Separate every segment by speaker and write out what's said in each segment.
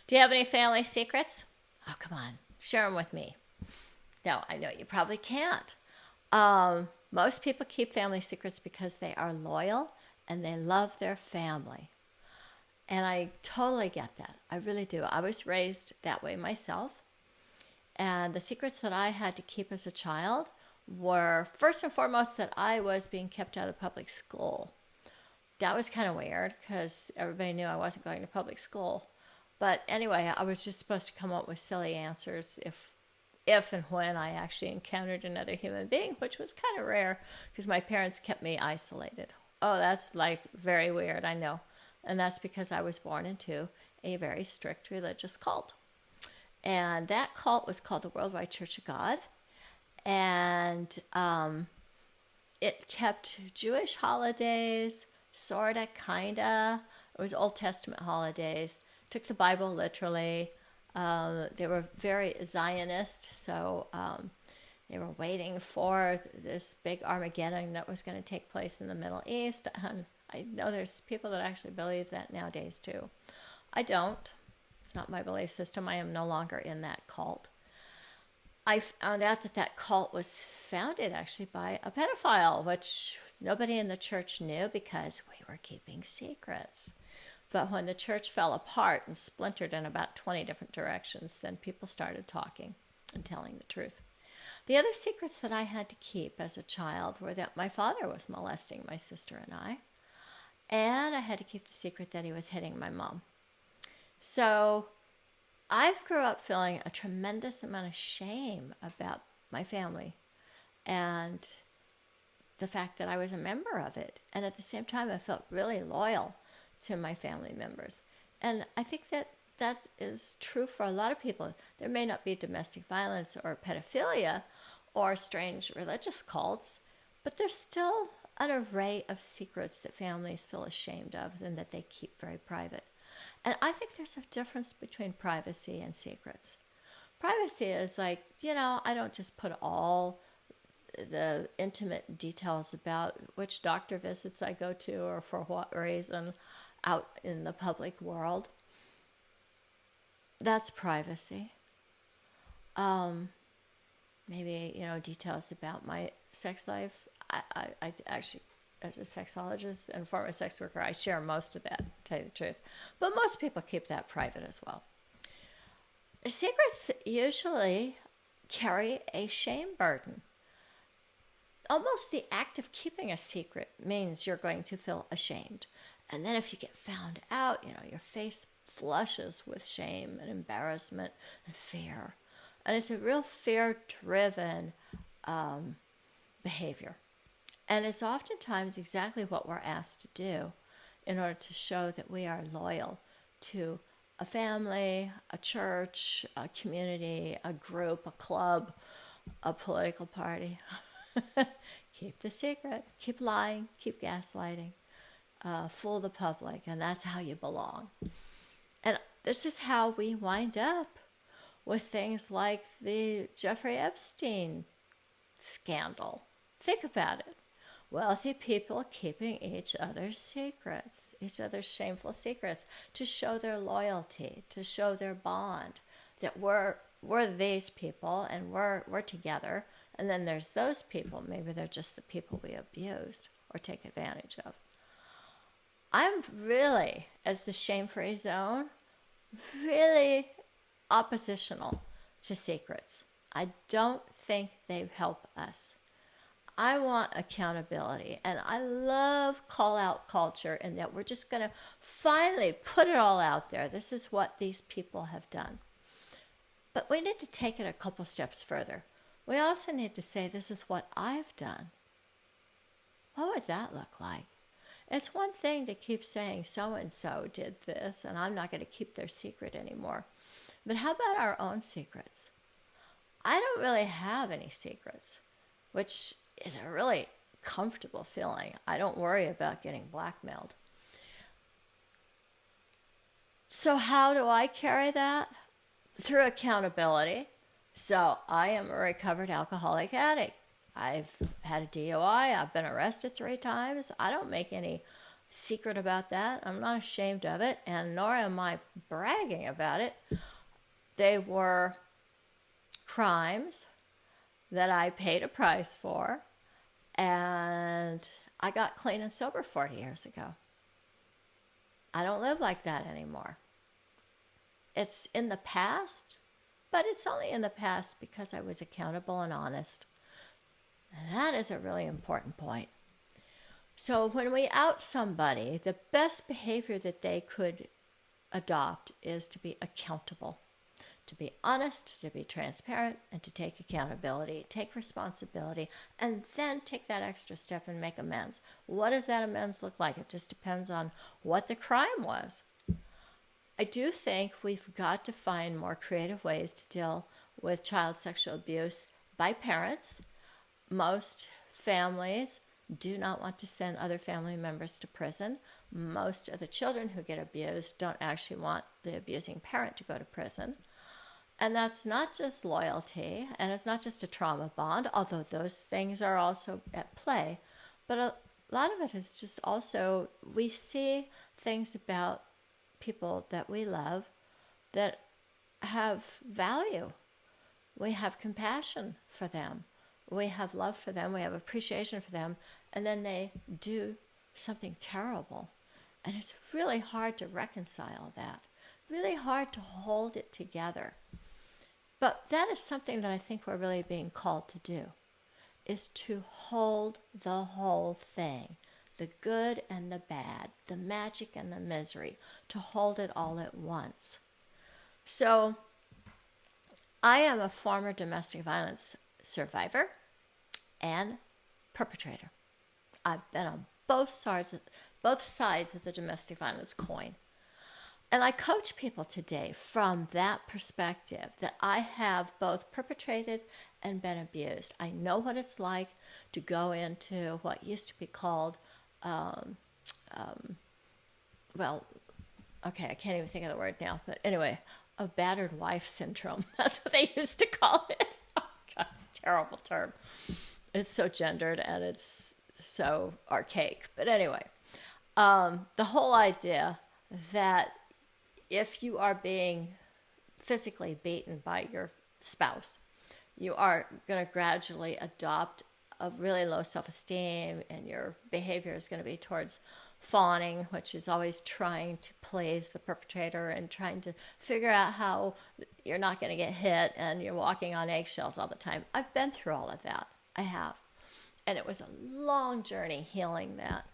Speaker 1: Do you have any family secrets? Oh, come on. Share them with me. No, I know you probably can't. Most people keep family secrets because they are loyal and they love their family. And I totally get that. I really do. I was raised that way myself. And the secrets that I had to keep as a child were, first and foremost, that I was being kept out of public school. That was kind of weird because everybody knew I wasn't going to public school. But anyway, I was just supposed to come up with silly answers if and when I actually encountered another human being, which was kind of rare because my parents kept me isolated. Oh, that's like very weird, I know. And that's because I was born into a very strict religious cult. And that cult was called the Worldwide Church of God. And it kept Jewish holidays, sorta, kinda. It was Old Testament holidays. Took the Bible literally. They were very Zionist, so they were waiting for this big Armageddon that was going to take place in the Middle East. And I know there's people that actually believe that nowadays too. I don't. It's not my belief system. I am no longer in that cult. I found out that cult was founded actually by a pedophile, which nobody in the church knew because we were keeping secrets. But when the church fell apart and splintered in about 20 different directions, then people started talking and telling the truth. The other secrets that I had to keep as a child were that my father was molesting my sister and I had to keep the secret that he was hitting my mom. So I've grew up feeling a tremendous amount of shame about my family and the fact that I was a member of it. And at the same time, I felt really loyal to my family members. And I think that is true for a lot of people. There may not be domestic violence or pedophilia or strange religious cults, but there's still an array of secrets that families feel ashamed of and that they keep very private. And I think there's a difference between privacy and secrets. Privacy is like, I don't just put all the intimate details about which doctor visits I go to or for what reason out in the public world. That's privacy. Maybe, details about my sex life. I actually, as a sexologist and former sex worker, I share most of that, to tell you the truth. But most people keep that private as well. Secrets usually carry a shame burden. Almost the act of keeping a secret means you're going to feel ashamed. And then if you get found out, your face flushes with shame and embarrassment and fear. And it's a real fear-driven behavior. And it's oftentimes exactly what we're asked to do in order to show that we are loyal to a family, a church, a community, a group, a club, a political party. Keep the secret, keep lying, keep gaslighting, fool the public, and that's how you belong. And this is how we wind up with things like the Jeffrey Epstein scandal. Think about it. Wealthy people keeping each other's secrets, each other's shameful secrets, to show their loyalty, to show their bond, that we're these people and we're together. And then there's those people, maybe they're just the people we abused or take advantage of. I'm really, as the shame-free zone, really oppositional to secrets. I don't think they help us. I want accountability, and I love call-out culture in that we're just going to finally put it all out there. This is what these people have done. But we need to take it a couple steps further. We also need to say, this is what I've done. What would that look like? It's one thing to keep saying so-and-so did this, and I'm not going to keep their secret anymore. But how about our own secrets? I don't really have any secrets, which is a really comfortable feeling. I don't worry about getting blackmailed. So how do I carry that? Through accountability. So I am a recovered alcoholic addict. I've had a DUI. I've been arrested 3 times. I don't make any secret about that. I'm not ashamed of it, and nor am I bragging about it. They were crimes that I paid a price for, and I got clean and sober 40 years ago. I don't live like that anymore. It's in the past, but it's only in the past because I was accountable and honest. And that is a really important point. So when we out somebody, the best behavior that they could adopt is to be accountable, to be honest, to be transparent, and to take accountability, take responsibility, and then take that extra step and make amends. What does that amends look like? It just depends on what the crime was. I do think we've got to find more creative ways to deal with child sexual abuse by parents. Most families do not want to send other family members to prison. Most of the children who get abused don't actually want the abusing parent to go to prison. And that's not just loyalty, and it's not just a trauma bond, although those things are also at play. But a lot of it is just also, we see things about people that we love that have value. We have compassion for them. We have love for them. We have appreciation for them. And then they do something terrible. And it's really hard to reconcile that. Really hard to hold it together. But that is something that I think we're really being called to do, is to hold the whole thing, the good and the bad, the magic and the misery, to hold it all at once. So I am a former domestic violence survivor and perpetrator. I've been on both sides of the domestic violence coin. And I coach people today from that perspective, that I have both perpetrated and been abused. I know what it's like to go into what used to be called, I can't even think of the word now, but anyway, a battered wife syndrome. That's what they used to call it. Oh, God, it's a terrible term. It's so gendered and it's so archaic. But anyway, the whole idea that if you are being physically beaten by your spouse, you are going to gradually adopt a really low self-esteem, and your behavior is going to be towards fawning, which is always trying to please the perpetrator and trying to figure out how you're not going to get hit, and you're walking on eggshells all the time. I've been through all of that. I have. And it was a long journey healing that.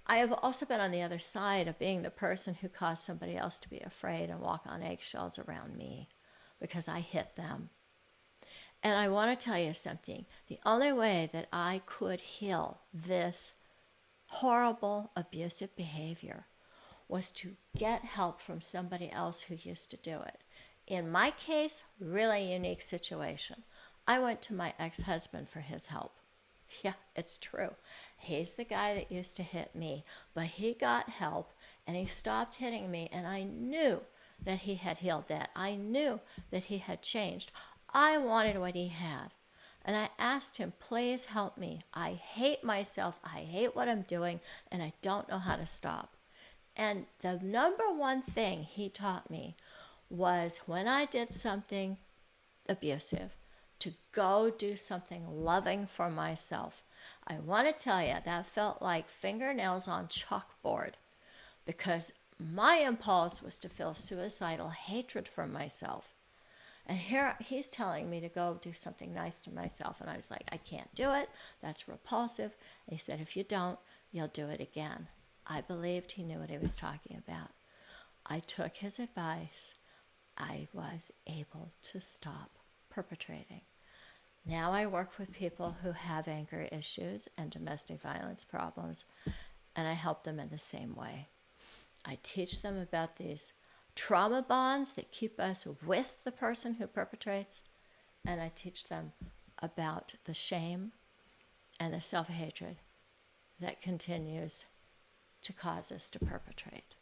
Speaker 1: I have also been on the other side of being the person who caused somebody else to be afraid and walk on eggshells around me because I hit them. And I want to tell you something. The only way that I could heal this horrible, abusive behavior was to get help from somebody else who used to do it. In my case, really unique situation. I went to my ex-husband for his help. Yeah, it's true. He's the guy that used to hit me, but he got help and he stopped hitting me, and I knew that he had healed that. I knew that he had changed. I wanted what he had, and I asked him, please help me. I hate myself. I hate what I'm doing, and I don't know how to stop. And the number one thing he taught me was, when I did something abusive, to go do something loving for myself. I want to tell you, that felt like fingernails on chalkboard, because my impulse was to feel suicidal hatred for myself. And here he's telling me to go do something nice to myself. And I was like, I can't do it. That's repulsive. And he said, if you don't, you'll do it again. I believed he knew what he was talking about. I took his advice. I was able to stop perpetrating. Now I work with people who have anger issues and domestic violence problems, and I help them in the same way. I teach them about these trauma bonds that keep us with the person who perpetrates, and I teach them about the shame and the self-hatred that continues to cause us to perpetrate.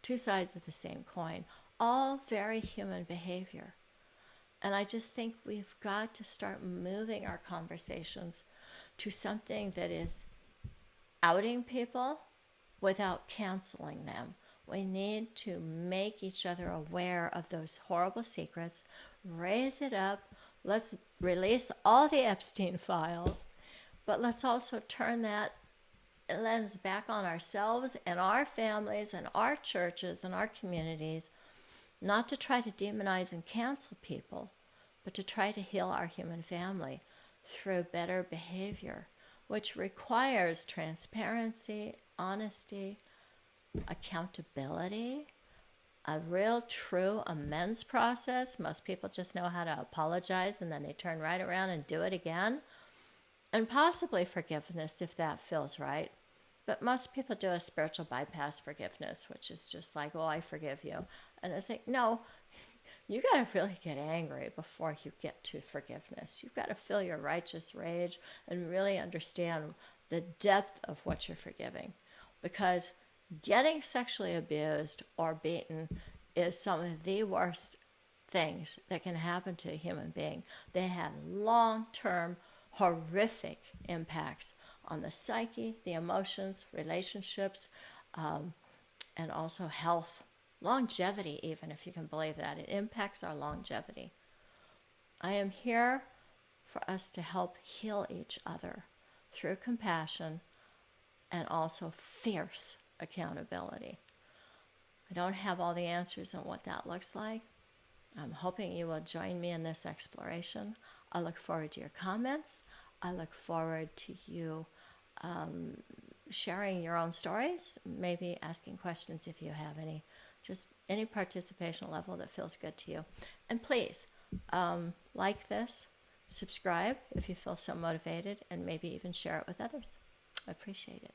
Speaker 1: Two sides of the same coin, all very human behavior. And I just think we've got to start moving our conversations to something that is outing people without canceling them. We need to make each other aware of those horrible secrets, raise it up. Let's release all the Epstein files, but let's also turn that lens back on ourselves and our families and our churches and our communities, not to try to demonize and cancel people, but to try to heal our human family through better behavior, which requires transparency, honesty, accountability, a real true amends process. Most people just know how to apologize and then they turn right around and do it again. And possibly forgiveness if that feels right. But most people do a spiritual bypass forgiveness, which is just like, well, I forgive you. And I think, no, you got to really get angry before you get to forgiveness. You've got to feel your righteous rage and really understand the depth of what you're forgiving. Because getting sexually abused or beaten is some of the worst things that can happen to a human being. They have long-term, horrific impacts on the psyche, the emotions, relationships, and also health. Longevity, even, if you can believe that. It impacts our longevity. I am here for us to help heal each other through compassion and also fierce accountability. I don't have all the answers on what that looks like. I'm hoping you will join me in this exploration. I look forward to your comments. I look forward to you sharing your own stories, maybe asking questions if you have any, just any participation level that feels good to you. And please, like this, subscribe if you feel so motivated, and maybe even share it with others. I appreciate it.